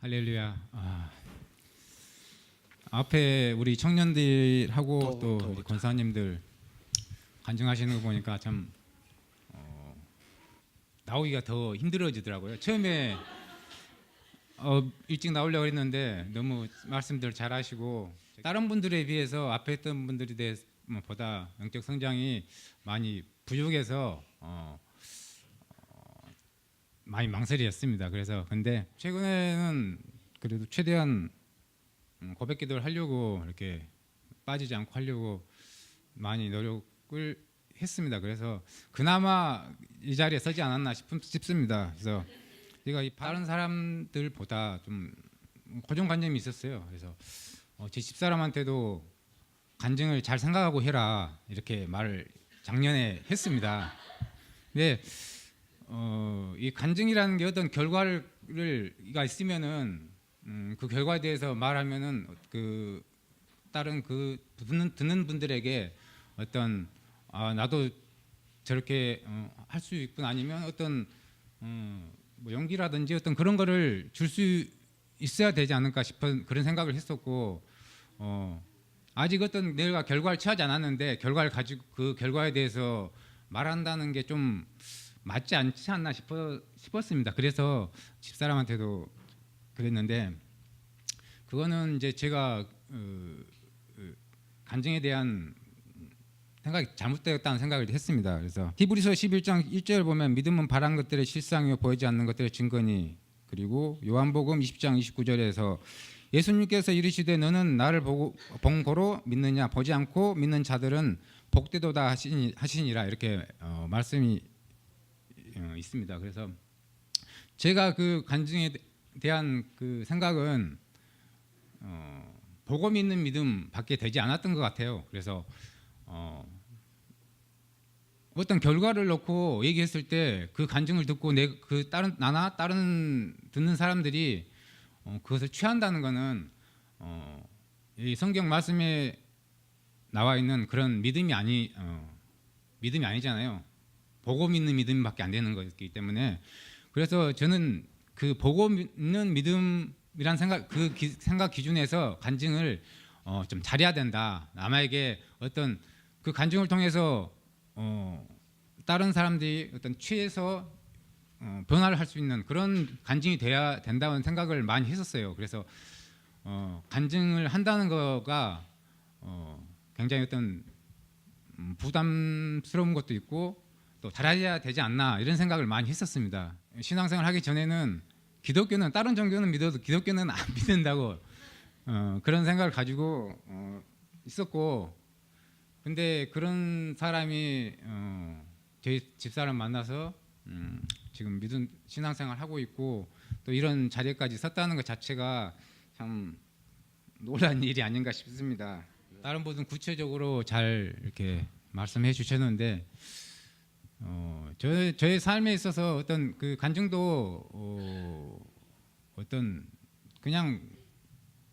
할렐루야. 앞에 우리 청년들하고 또 우리 권사님들 간증하시는 거 보니까 참 나오기가 더 힘들어지더라고요. 처음에 일찍 나오려고 했는데 너무 말씀들 잘하시고 다른 분들에 비해서 앞에 있던 분들에 대해서 보다 영적 성장이 많이 부족해서 많이 망설였습니다. 그래서 근데 최근에는 그래도 최대한 고백 기도를 하려고 이렇게 빠지지 않고 하려고 많이 노력을 했습니다. 그래서 그나마 이 자리에 서지 않았나 싶습니다. 그래서 제가 이 다른 사람들보다 좀 고정관념이 있었어요. 그래서 제 집사람한테도 간증을 잘 생각하고 해라 이렇게 말을 작년에 했습니다. 근데 이 간증이라는 게 어떤 결과가 있으면은 그 결과에 대해서 말하면은 그 다른 그 듣는 분들에게 어떤 나도 저렇게 할 수 있구나 아니면 어떤 뭐 용기라든지 어떤 그런 거를 줄 수 있어야 되지 않을까 싶은 그런 생각을 했었고 아직 어떤 내가 결과를 취하지 않았는데 결과를 가지고 그 결과에 대해서 말한다는 게 좀 맞지 않지 않나 싶었습니다. 그래서 집사람한테도 그랬는데 그거는 이제 제가 간증에 대한 생각이 잘못되었다는 생각을 했습니다. 그래서 히브리서 11장 1절 보면 믿음은 바란 것들의 실상이요 보이지 않는 것들의 증거니, 그리고 요한복음 20장 29절에서 예수님께서 이르시되 너는 나를 본 고로 믿느냐, 보지 않고 믿는 자들은 복되도다 하시니라, 이렇게 말씀이 있습니다. 그래서 제가 그 간증에 대한 그 생각은 보고 믿는 믿음밖에 되지 않았던 것 같아요. 그래서 어떤 결과를 놓고 얘기했을 때 그 간증을 듣고 나나 다른 듣는 사람들이 그것을 취한다는 것은 이 성경 말씀에 나와 있는 그런 믿음이 아니잖아요. 보고 믿는 믿음밖에 안 되는 거기 때문에, 그래서 저는 그 보고 믿는 믿음이란 생각 기준에서 간증을 좀 잘해야 된다. 남에게 어떤 그 간증을 통해서 다른 사람들이 어떤 취해서 변화를 할 수 있는 그런 간증이 돼야 된다는 생각을 많이 했었어요. 그래서 간증을 한다는 거가 굉장히 어떤 부담스러운 것도 있고 또 잘해야 되지 않나 이런 생각을 많이 했었습니다. 신앙생활 하기 전에는 기독교는 다른 종교는 믿어도 기독교는 안 믿는다고 그런 생각을 가지고 있었고, 근데 그런 사람이 저희 집사람 만나서 지금 믿음 신앙생활 하고 있고 또 이런 자리까지 섰다는 것 자체가 참 놀라운 일이 아닌가 싶습니다. 다른 분은 구체적으로 잘 이렇게 말씀해 주셨는데 저의 삶에 있어서 어떤 그 간증도 어떤 그냥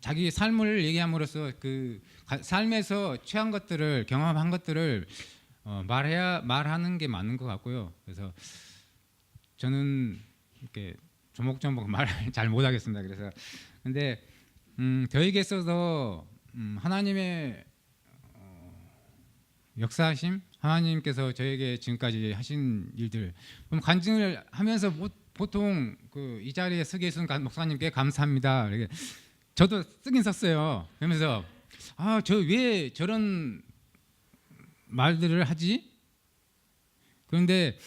자기 삶을 얘기함으로써 그 삶에서 취한 것들을 경험한 것들을 말하는 게 맞는 것 같고요. 그래서 저는 이렇게 조목조목 말을 잘 못하겠습니다. 그래서 근데 저에게 있어서 하나님의 역사하심, 하나님께서 저에게 지금까지 하신 일들, 간증을 하면서 보통 이 자리에 서게 해준 목사님께 감사합니다. 이렇게 저도 쓰긴 썼어요. 그러면서 저 왜 저런 말들을 하지? 그런데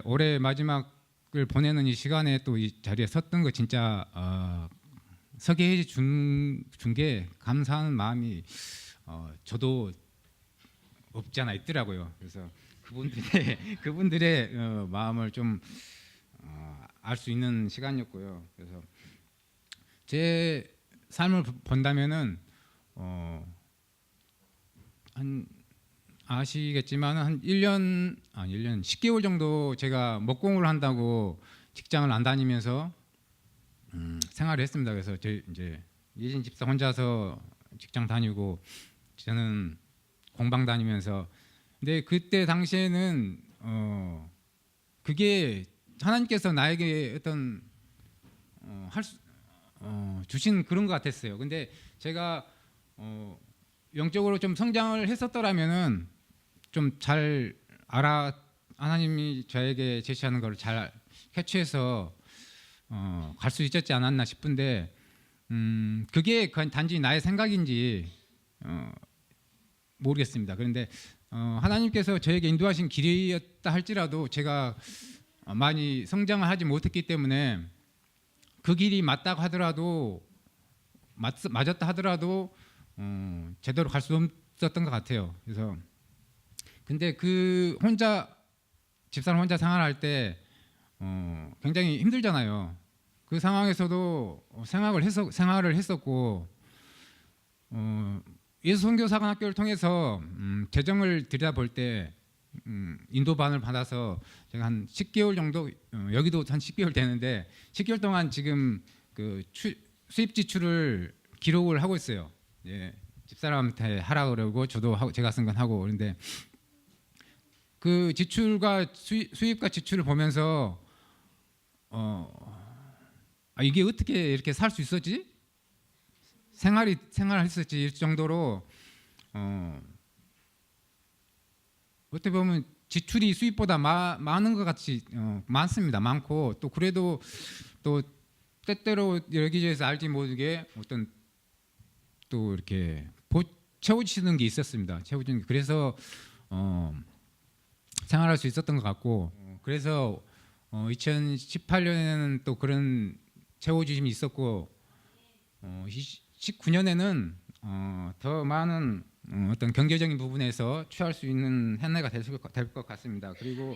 올해 마지막을 보내는 이 시간에 또 이 자리에 섰던 거 진짜 서게 해준 게 감사하는 마음이 저도 없지 않아 있더라고요. 그래서 그분들의 마음을 좀 알 수 있는 시간이었고요. 그래서 제 삶을 본다면은 한 아시겠지만 한 1년 10개월 정도 제가 목공을 한다고 직장을 안 다니면서 생활을 했습니다. 그래서 이제 예진 집사 혼자서 직장 다니고 저는 공방 다니면서, 근데 그때 당시에는 그게 하나님께서 나에게 어떤 주신 그런 것 같았어요. 근데 제가 영적으로 좀 성장을 했었더라면은 좀 잘 하나님이 저에게 제시하는 걸 잘 캐치해서 갈 수 있었지 않았나 싶은데 그게 단지 나의 생각인지 모르겠습니다. 그런데 하나님께서 저에게 인도하신 길이었다 할지라도 제가 많이 성장을 하지 못했기 때문에 그 길이 맞다고 하더라도 맞았다 하더라도 제대로 갈 수 없었던 것 같아요. 그래서 근데 그 집사람 혼자 생활할 때 굉장히 힘들잖아요. 그 상황에서도 생활을 했었고 예수 선교사관학교를 통해서 재정을 들여다볼 때 인도반을 받아서 제가 한 10개월 정도 여기도 한 10개월 되는데 10개월 동안 지금 그 수입 지출을 기록을 하고 있어요. 예, 집사람한테 하라 그러고 저도 제가 쓴 건 하고. 그런데 그 지출과 수입과 지출을 보면서 이게 어떻게 이렇게 살 수 있었지? 생활했었지 이 정도로 어떻게 보면 지출이 수입보다 많은 것 같이 많습니다. 많고 또 그래도 또 때때로 여기저기서 알지 모르게 어떤 또 이렇게 채워지는 게 있었습니다. 채워지는 게. 그래서 생활할 수 있었던 것 같고 그래서 2018년에는 또 그런 채워주심이 있었고 19년에는 더 많은 어떤 경제적인 부분에서 취할 수 있는 한 해가 될 것 같습니다. 그리고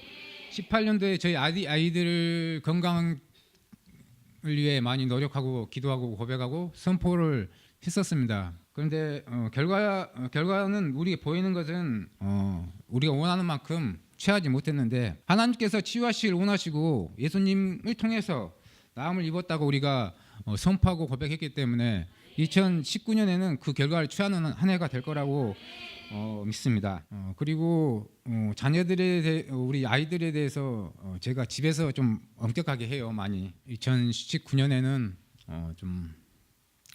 18년도에 저희 아이들 건강을 위해 많이 노력하고 기도하고 고백하고 선포를 했었습니다. 그런데 결과는 우리가 보이는 것은 우리가 원하는 만큼 취하지 못했는데 하나님께서 치유하시길 원하시고 예수님을 통해서 나음을 입었다고 우리가 선포하고 고백했기 때문에 2019년에는 그 결과를 취하는 한 해가 될 거라고 믿습니다. 그리고 우리 아이들에 대해서 제가 집에서 좀 엄격하게 해요. 많이 2019년에는 좀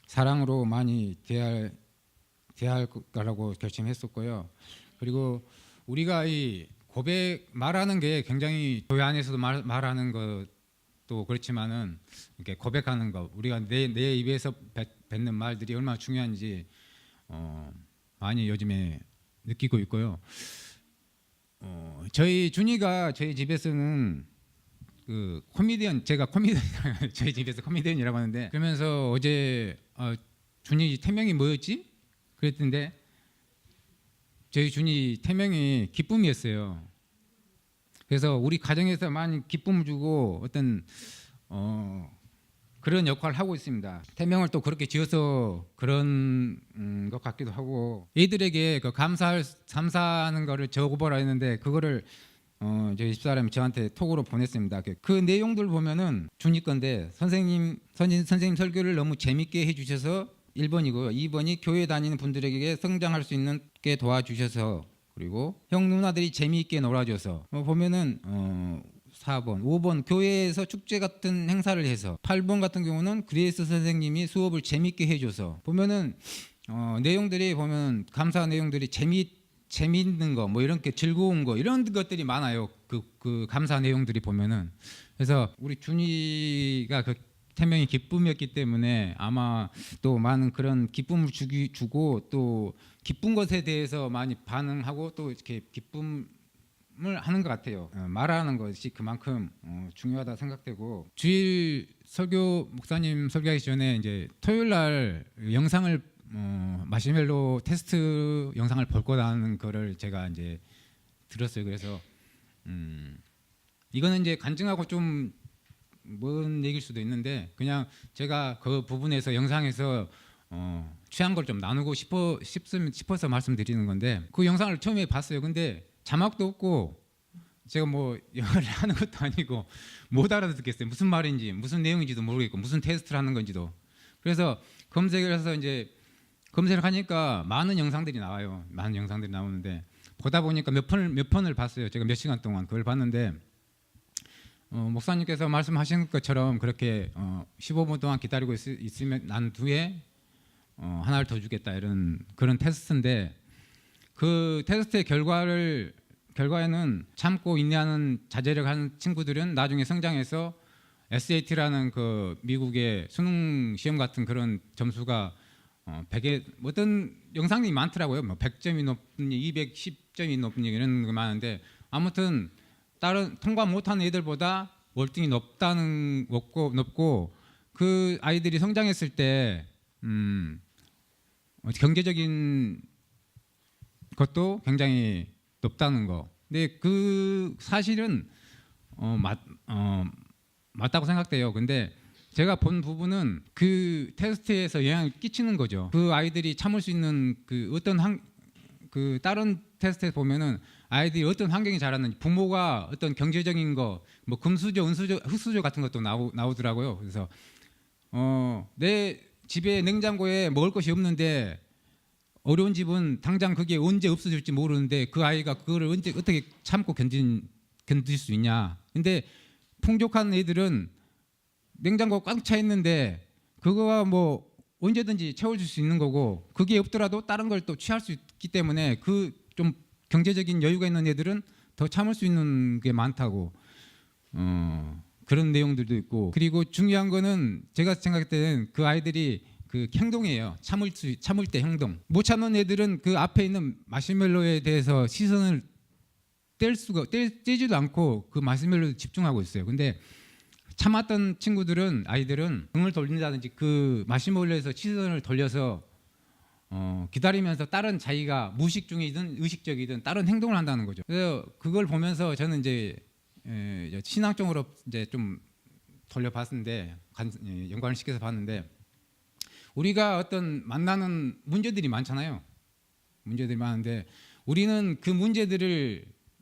사랑으로 많이 대할 거라고 결심했었고요. 그리고 우리가 이 고백 말하는 게 굉장히 교회 안에서도 말하는 것도 그렇지만은 이렇게 고백하는 거 우리가 내 입에서 뱉는 말들이 얼마나 중요한지 많이 요즘에 느끼고 있고요. 저희 준이가 저희 집에서는 그 제가 코미디언 저희 집에서 코미디언이라고 하는데 그러면서 어제 준이 태명이 뭐였지? 그랬던데 저희 준이 태명이 기쁨이었어요. 그래서 우리 가정에서 많이 기쁨을 주고 어떤 그런 역할을 하고 있습니다. 태명을 또 그렇게 지어서 그런 것 같기도 하고 얘들에게 그 감사하는 거를 적어보라 했는데 그거를 저희 집사람이 저한테 톡으로 보냈습니다. 그 내용들 보면은 준이 건데 선생님 설교를 너무 재밌게 해주셔서 1번이고요. 2번이 교회 다니는 분들에게 성장할 수 있게 도와주셔서 그리고 형 누나들이 재미있게 놀아줘서 보면은 4번, 5번 교회에서 축제 같은 행사를 해서 8번 같은 경우는 그레이스 선생님이 수업을 재미있게 해줘서 보면은 내용들이 보면 감사 내용들이 재미있는 거 뭐 이렇게 즐거운 거 이런 것들이 많아요. 그 감사 내용들이 보면은 그래서 우리 준이가 그 태명이 기쁨이었기 때문에 아마 또 많은 그런 기쁨을 주고 또 기쁜 것에 대해서 많이 반응하고 또 이렇게 기쁨을 하는 것 같아요. 말하는 것이 그만큼 중요하다 생각되고 주일 설교 목사님 설교하기 전에 이제 토요일 날 영상을 마시멜로 테스트 영상을 볼 거라는 거를 제가 이제 들었어요. 그래서 이거는 이제 간증하고 좀 먼 얘기일 수도 있는데 그냥 제가 그 부분에서 영상에서 취한 걸 좀 나누고 싶어서 말씀드리는 건데 그 영상을 처음에 봤어요. 근데 자막도 없고 제가 뭐 영어를 하는 것도 아니고 못 알아듣겠어요. 무슨 말인지 무슨 내용인지도 모르겠고 무슨 테스트를 하는 건지도. 그래서 검색을 해서 이제 검색을 하니까 많은 영상들이 나와요. 많은 영상들이 나오는데 보다 보니까 몇 편을 봤어요. 제가 몇 시간 동안 그걸 봤는데 목사님께서 말씀하신 것처럼 그렇게 15분 동안 기다리고 있으면 난 뒤에 하나를 더 주겠다 이런 그런 테스트인데 그 테스트의 결과에는 참고 인내하는 자제력 하는 친구들은 나중에 성장해서 SAT라는 그 미국의 수능 시험 같은 그런 점수가 100에 어떤 영상이 많더라고요. 뭐 100점이 높니 210점이 높니 이런 거 많은데 아무튼 다른 통과 못하는 애들보다 월등히 높고 그 아이들이 성장했을 때 경제적인 것도 굉장히 높다는 거. 근데 그 사실은 맞다고 생각돼요. 근데 제가 본 부분은 그 테스트에서 영향을 끼치는 거죠. 그 아이들이 참을 수 있는 그 어떤 그 다른 테스트에 보면은 아이들이 어떤 환경이 자랐는지 부모가 어떤 경제적인 거, 뭐 금수저, 은수저, 흙수저 같은 것도 나오더라고요. 그래서 내 집에 냉장고에 먹을 것이 없는데 어려운 집은 당장 그게 언제 없어질지 모르는데 그 아이가 그거를 언제 어떻게 참고 견딜 수 있냐. 근데 풍족한 애들은 냉장고가 꽉 차 있는데 그거가 뭐 언제든지 채워줄 수 있는 거고 그게 없더라도 다른 걸 또 취할 수 있기 때문에 그 좀 경제적인 여유가 있는 애들은 더 참을 수 있는 게 많다고 그런 내용들도 있고 그리고 중요한 거는 제가 생각할 때는 그 아이들이 그 행동이에요. 참을 때 행동. 못 참는 애들은 그 앞에 있는 마시멜로에 대해서 시선을 떼지도 않고 그 마시멜로에 집중하고 있어요. 근데 참았던 아이들은 등을 돌린다든지 그 마시멜로에서 시선을 돌려서 기다리면서 다른 자기가 무의식 중이든 의식적이든 다른 행동을 한다는 거죠. 그래서 그걸 보면서 저는 이제 신앙적으로 이제 좀 돌려봤는데 연관을 시켜서 봤는데 우리가 어떤 만나는 문제들이 많잖아요. 문제들이 많은데 우리는 그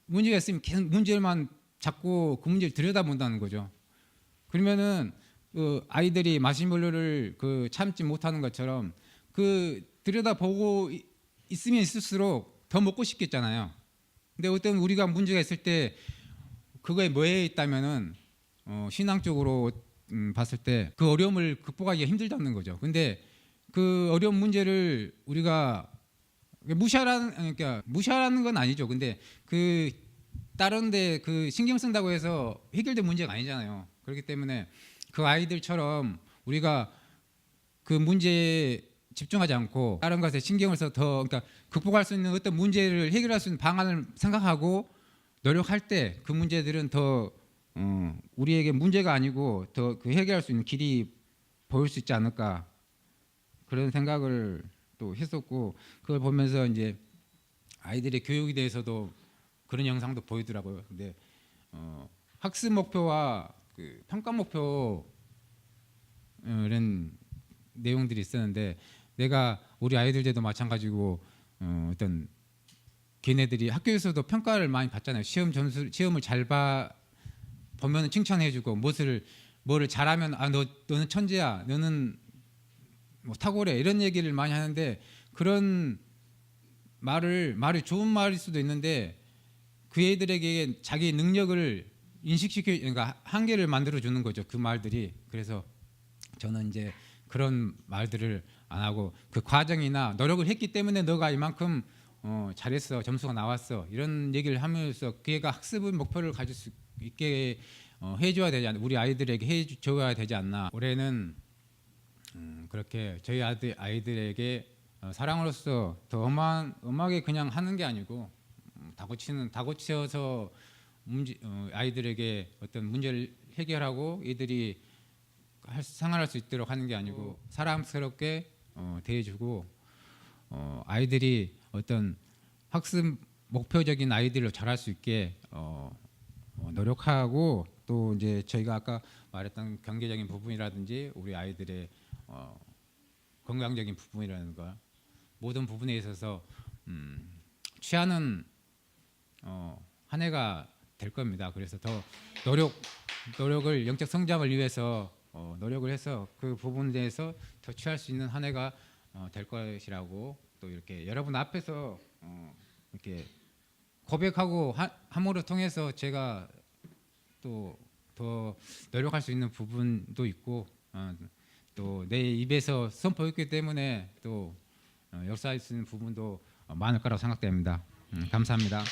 문제가 있으면 계속 문제만 잡고 그 문제를 들여다본다는 거죠. 그러면은 그 아이들이 마시멜로를 그 참지 못하는 것처럼 그 들여다보고 있으면 있을수록 더 먹고 싶겠잖아요. 근데 어떤 우리가 문제가 있을 때 그거에 뭐에 있다면은 신앙적으로 봤을 때 그 어려움을 극복하기가 힘들다는 거죠. 근데 그 어려운 문제를 우리가 무시하라는 건 아니죠. 근데 그 다른데 그 신경 쓴다고 해서 해결된 문제가 아니잖아요. 그렇기 때문에 그 아이들처럼 우리가 그 문제에 집중하지 않고 다른 것에 신경을 써서 더 그러니까 극복할 수 있는 어떤 문제를 해결할 수 있는 방안을 생각하고 노력할 때 그 문제들은 더 우리에게 문제가 아니고 더 그 해결할 수 있는 길이 보일 수 있지 않을까 그런 생각을 또 했었고 그걸 보면서 이제 아이들의 교육에 대해서도 그런 영상도 보이더라고요. 근데 학습 목표와 그 평가 목표 이런 내용들이 있었는데 내가 우리 아이들 때도 마찬가지고 어떤 걔네들이 학교에서도 평가를 많이 받잖아요. 시험을 잘 보면 칭찬해주고 뭐를 잘하면 너는 천재야, 너는 뭐 탁월해 이런 얘기를 많이 하는데 그런 말이 좋은 말일 수도 있는데 그 애들에게 자기 능력을 그러니까 한계를 만들어 주는 거죠. 그 말들이. 그래서 저는 이제 그런 말들을 안 하고 그 과정이나 노력을 했기 때문에 너가 이만큼 잘했어, 점수가 나왔어 이런 얘기를 하면서 그 애가 학습의 목표를 가질 수 있게 해줘야 되지 않나, 우리 아이들에게 해줘야 되지 않나. 올해는 그렇게 저희 아이들에게 사랑으로서 더 엄하게 그냥 하는 게 아니고 다고치어서 아이들에게 어떤 문제를 해결하고 이들이 생활할 수 있도록 하는 게 아니고 사랑스럽게 대해주고 아이들이 어떤 학습 목표적인 아이들로 자랄 수 있게 노력하고 또 이제 저희가 아까 말했던 경제적인 부분이라든지 우리 아이들의 건강적인 부분이라는 거 모든 부분에 있어서 취하는 한 해가 될 겁니다. 그래서 더 노력을 영적 성장을 위해서 노력을 해서 그 부분에 대해서 더 취할 수 있는 한 해가 될 것이라고 또 이렇게 여러분 앞에서 이렇게 고백하고 함으로 통해서 제가 또 더 노력할 수 있는 부분도 있고 또 내 입에서 선포했기 때문에 또 역사할 수 있는 부분도 많을 거라고 생각됩니다. 감사합니다.